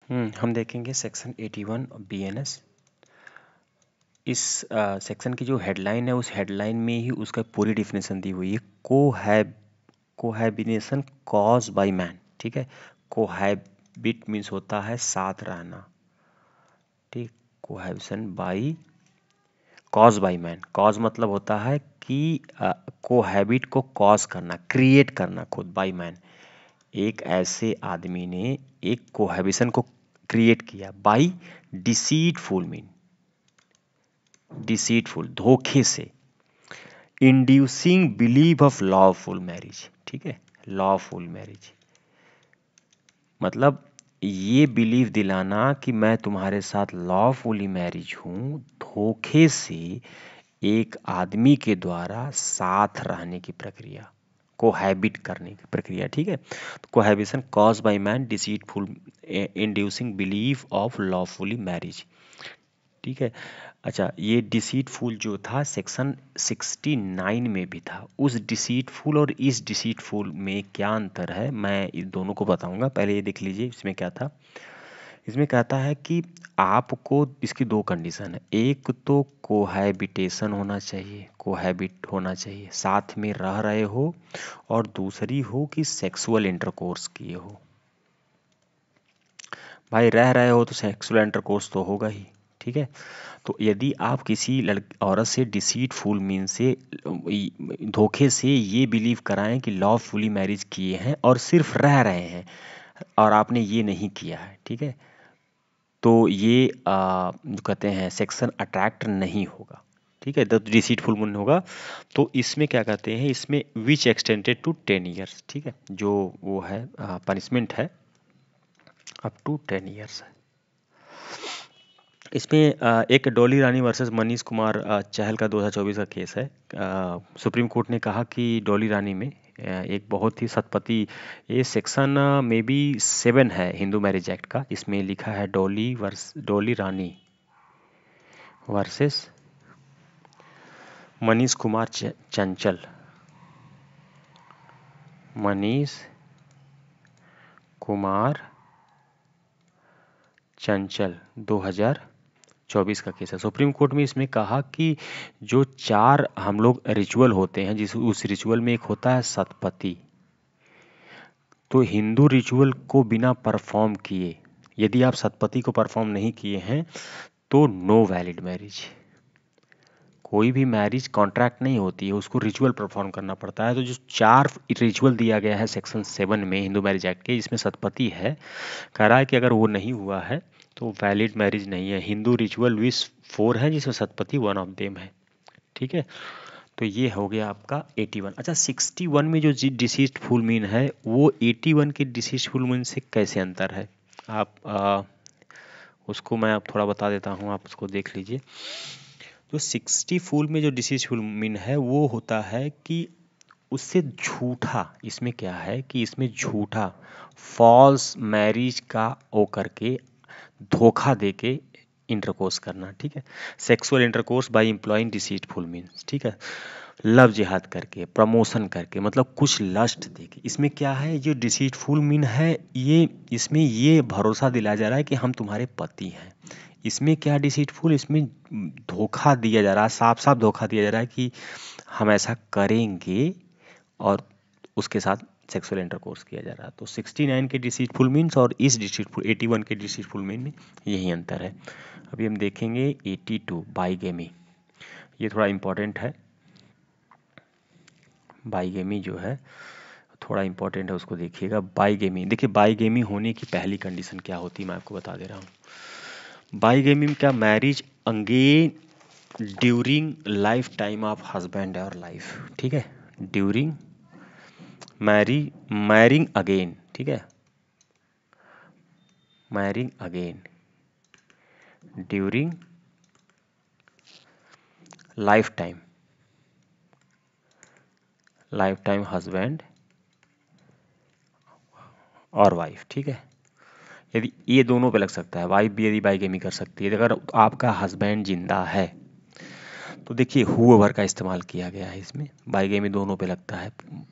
हम देखेंगे section 81 BNS. इस सेक्शन की जो हेडलाइन है उस हेडलाइन में ही उसका पूरी डिफिनेशन दी हुई है। कोहैबिनेशन कॉज बाय मैन, ठीक है। कोहैबिट मीन्स होता है साथ रहना, ठीक। Cohabitation by cause by man, cause मतलब होता है कि कोहैबिट को कॉज करना, क्रिएट करना खुद, बाय मैन। एक ऐसे आदमी ने एक कोहैबिशन को क्रिएट किया बाय डिसीटफुल मीन, डिसीटफुल धोखे से, inducing believe of lawful marriage, ठीक है। लॉफुल मैरिज मतलब ये बिलीव दिलाना कि मैं तुम्हारे साथ लॉफुली मैरिज हूं, धोखे से एक आदमी के द्वारा साथ रहने की प्रक्रिया, कोहैबिट करने की प्रक्रिया, ठीक है। तो cohabitation cause by man deceitful inducing belief of lawfully marriage, ठीक है। अच्छा, ये डिसीटफुल जो था सेक्शन 69 में भी था। उस डिसीटफुल और इस डिसीटफुल में क्या अंतर है मैं इन दोनों को बताऊंगा। पहले ये देख लीजिए इसमें क्या था। इसमें कहता है कि आपको इसकी दो कंडीशन है। एक तो कोहैबिटेशन होना चाहिए, कोहैबिट होना चाहिए, साथ में रह रहे हो, और दूसरी हो कि सेक्सुअल इंटरकोर्स किए हो। भाई रह रहे हो तो सेक्सुअल इंटरकोर्स तो होगा ही, ठीक है। तो यदि आप किसी औरत से डिसीटफुल मीन से धोखे से ये बिलीव कराएं कि लॉफुली मैरिज किए हैं और सिर्फ रह रहे हैं और आपने ये नहीं किया है, ठीक है, तो ये जो कहते हैं सेक्शन अट्रैक्ट नहीं होगा, ठीक है। द डिसीटफुल मीन होगा। तो इसमें क्या कहते हैं, इसमें विच एक्सटेंडेड टू 10 ईयर्स, ठीक है। जो वो है पनिशमेंट है अप टू 10 ईयर्स है। इसमें एक डॉली रानी वर्सेस मनीष कुमार चहल का 2024 का केस है। सुप्रीम कोर्ट ने कहा कि डॉली रानी में एक बहुत ही सतपति, ये सेक्शन में भी 7 है हिंदू मैरिज एक्ट का। इसमें लिखा है डॉली रानी वर्सेस मनीष कुमार चंचल, मनीष कुमार चंचल 2024 का केस है। सुप्रीम कोर्ट में इसमें कहा कि जो 4 हम लोग रिचुअल होते हैं, जिस उस रिचुअल में एक होता है सतपति, तो हिंदू रिचुअल को बिना परफॉर्म किए, यदि आप सतपति को परफॉर्म नहीं किए हैं तो नो वैलिड मैरिज। कोई भी मैरिज कॉन्ट्रैक्ट नहीं होती है, उसको रिचुअल परफॉर्म करना पड़ता है। तो जो 4 रिचुअल दिया गया है सेक्शन 7 में हिंदू मैरिज एक्ट के, इसमें सतपति है, कह रहा है कि अगर वो नहीं हुआ है तो वैलिड मैरिज नहीं है। हिंदू रिचुअल विश 4 है जिसमें सतपति वन ऑफ देम है, ठीक है। तो ये हो गया आपका 81। अच्छा, 61 में जो डिसीज्ड फुल मून है वो 81 के डिसीज्ड फुल मून से कैसे अंतर है, आप उसको मैं आप थोड़ा बता देता हूँ, आप उसको देख लीजिए। तो 60 फुल में जो डिसीज फुल मून है वो होता है कि उससे झूठा, इसमें क्या है कि इसमें झूठा फॉल्स मैरिज का ओ करके धोखा देके इंटरकोर्स करना, ठीक है। Sexual intercourse by employing deceitful means, ठीक है। लव जिहाद करके, प्रमोशन करके, मतलब कुछ लस्ट देके। इसमें क्या है, जो डिसीटफुल मीन है ये, इसमें ये भरोसा दिलाया जा रहा है कि हम तुम्हारे पति हैं। इसमें क्या डिसीटफुल, इसमें धोखा दिया जा रहा है, साफ साफ धोखा दिया जा रहा है कि हम ऐसा करेंगे और उसके साथ सेक्सुअल इंटरकोर्स किया जा रहा है। तो 69 के डिसीटफुल मीन्स और इस डिसीटफुल 81 के डिसीटफुल मीन में यही अंतर है। अभी हम देखेंगे 82 बाइगेमी। ये थोड़ा इम्पोर्टेंट है, बाइगेमी जो है थोड़ा इम्पोर्टेंट है, उसको देखिएगा। बाइगेमी, देखिए बाइगेमी होने की पहली कंडीशन क्या होती है मैं आपको बता दे रहा हूँ। बाइगेमी में क्या, marriage again during life time of husband और लाइफ, ठीक है। ड्यूरिंग मैरिंग अगेन, ठीक है, marrying again during life time husband और वाइफ, ठीक है। यदि ये दोनों पे लग सकता है, वाइफ भी यदि बाइगेमी कर सकती है। अगर आपका हस्बैंड जिंदा है तो देखिए हुएवर का इस्तेमाल किया गया है इसमें, बाइगेमी दोनों पे लगता है।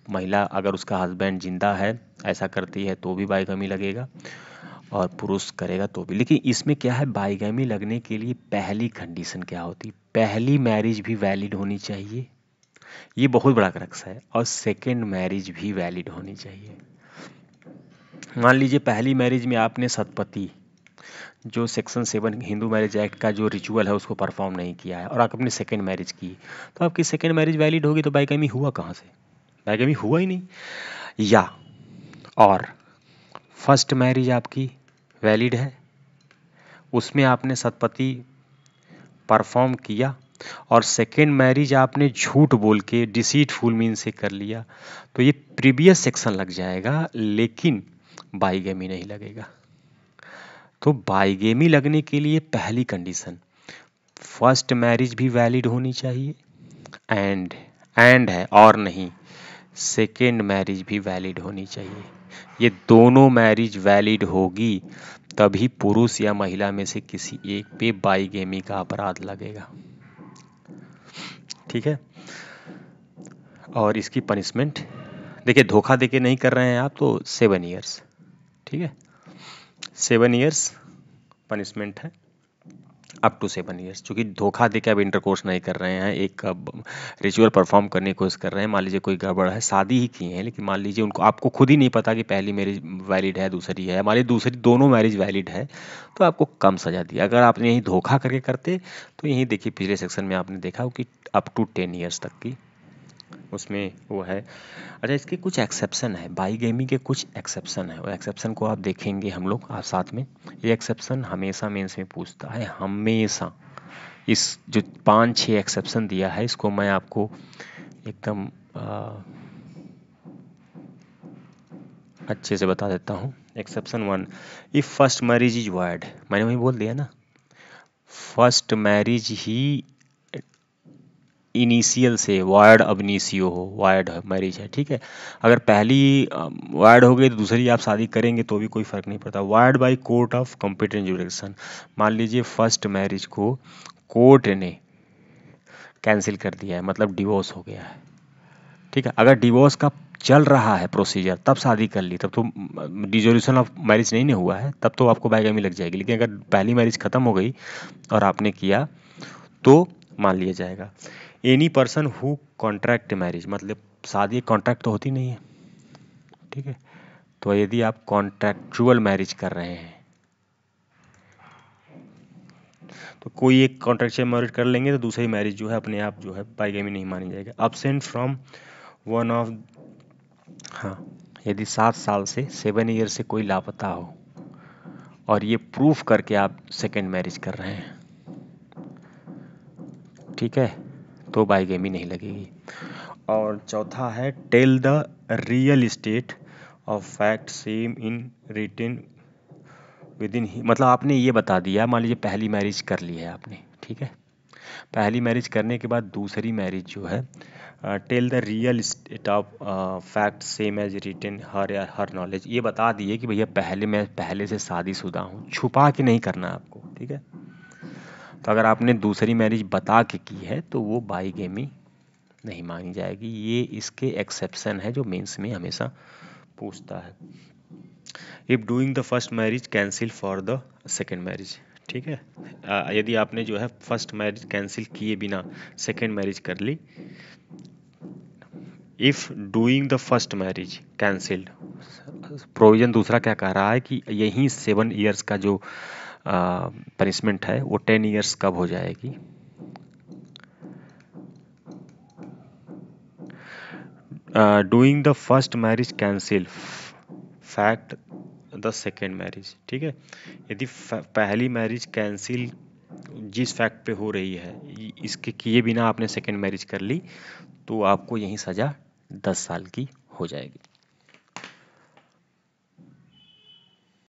महिला अगर उसका हस्बैंड जिंदा है ऐसा करती है तो भी बाइगेमी लगेगा, और पुरुष करेगा तो भी। लेकिन इसमें क्या है, बाइगैमी लगने के लिए पहली कंडीशन क्या होती है, पहली मैरिज भी वैलिड होनी चाहिए, ये बहुत बड़ा क्रक्स है, और सेकेंड मैरिज भी वैलिड होनी चाहिए। मान लीजिए पहली मैरिज में आपने सतपति, जो सेक्शन 7 हिंदू मैरिज एक्ट का जो रिचुअल है उसको परफॉर्म नहीं किया है, और आप अपनी सेकेंड मैरिज की, तो आपकी सेकेंड मैरिज वैलिड होगी, तो बाइगैमी हुआ कहाँ से, बाइगैमी हुआ ही नहीं। या और फर्स्ट मैरिज आपकी वैलिड है, उसमें आपने सतपति परफॉर्म किया, और सेकेंड मैरिज आपने झूठ बोल के डिसीटफुल मीन से कर लिया, तो ये प्रीवियस सेक्शन लग जाएगा, लेकिन बाइगैमी नहीं लगेगा। तो बाइगैमी लगने के लिए पहली कंडीशन, फर्स्ट मैरिज भी वैलिड होनी चाहिए, एंड है और नहीं, सेकेंड मैरिज भी वैलिड होनी चाहिए। ये दोनों मैरिज वैलिड होगी तभी पुरुष या महिला में से किसी एक पे बाइगैमी का अपराध लगेगा। ठीक है, और इसकी पनिशमेंट देखिए, धोखा देके नहीं कर रहे हैं आप तो 7 ईयर्स, ठीक है, 7 ईयर्स पनिशमेंट है, अप टू 7 ईयर्स। चूँकि धोखा देके आप इंटरकोर्स नहीं कर रहे हैं, एक रिचुअल परफॉर्म करने की कोशिश कर रहे हैं, मान लीजिए कोई गड़बड़ है, शादी ही की है, लेकिन मान लीजिए उनको, आपको खुद ही नहीं पता कि पहली मैरिज वैलिड है दूसरी है, मान लीजिए दूसरी दोनों मैरिज वैलिड है, तो आपको कम सजा दी। अगर आपने यही धोखा करके करते तो यही देखिए पिछले सेक्शन में आपने देखा हो कि अप टू 10 ईयर्स तक की उसमें वो है। अच्छा, इसके कुछ एक्सेप्शन है, बाइगैमी के कुछ एक्सेप्शन है, वो एक्सेप्शन को आप देखेंगे हम लोग आज साथ में। ये एक्सेप्शन हमेशा मेंस में पूछता है, हमेशा। इस जो 5-6 एक्सेप्शन दिया है, इसको मैं आपको एकदम अच्छे से बता देता हूँ। Exception 1, if first marriage is void, मैंने वही बोल दिया ना, फर्स्ट मैरिज ही इनिशियल से वॉइड अब इनिशियो हो, वॉइड मैरिज है, ठीक है। अगर पहली वॉइड हो गई तो दूसरी आप शादी करेंगे तो भी कोई फर्क नहीं पड़ता। Void by court of competent jurisdiction, मान लीजिए फर्स्ट मैरिज को कोर्ट ने कैंसिल कर दिया है, मतलब डिवोर्स हो गया है, ठीक है। अगर डिवोर्स का चल रहा है प्रोसीजर, तब शादी कर ली, तब तो डिसोल्यूशन ऑफ मैरिज नहीं ना हुआ है, तब तो आपको बाइगैमी लग जाएगी। लेकिन अगर पहली मैरिज खत्म हो गई और आपने किया तो मान लिया जाएगा। Any person who contract marriage, मतलब शादी कॉन्ट्रैक्ट तो होती नहीं है, ठीक है। तो यदि आप कॉन्ट्रैक्चुअल मैरिज कर रहे हैं तो कोई एक कॉन्ट्रैक्चुअल मैरिज कर लेंगे तो दूसरी मैरिज जो है अपने आप जो है बाइगैमी नहीं मानी जाएगी। अब्सेंट फ्रॉम वन ऑफ, हाँ, यदि 7 साल से 7 ईयर से कोई लापता हो और ये प्रूफ करके आप सेकेंड मैरिज कर रहे हैं, ठीक है, तो बाइगैमी नहीं लगेगी। और चौथा है, tell the real state of fact same in written within, मतलब आपने ये बता दिया, मान लीजिए पहली मैरिज कर ली है आपने, ठीक है, पहली मैरिज करने के बाद दूसरी मैरिज जो है, tell the real state of fact same as written her knowledge, ये बता दिए कि भैया मैं पहले से शादीशुदा हूँ, छुपा के नहीं करना आपको, ठीक है। तो अगर आपने दूसरी मैरिज बता के की है तो वो बाइगैमी नहीं मानी जाएगी। ये इसके एक्सेप्शन है जो मेंस में हमेशा पूछता है। If doing the first marriage cancel for the second marriage, ठीक है, यदि आपने जो है फर्स्ट मैरिज कैंसिल किए बिना सेकेंड मैरिज कर ली, if doing the first marriage cancelled, provision दूसरा क्या कह रहा है कि यही 7 ईयर्स का जो पनिशमेंट है वो 10 ईयर्स कब हो जाएगी, doing the first marriage cancel fact the second marriage, ठीक है। यदि पहली मैरिज कैंसिल जिस फैक्ट पे हो रही है, इसके किए बिना आपने सेकेंड मैरिज कर ली, तो आपको यही सज़ा 10 साल की हो जाएगी।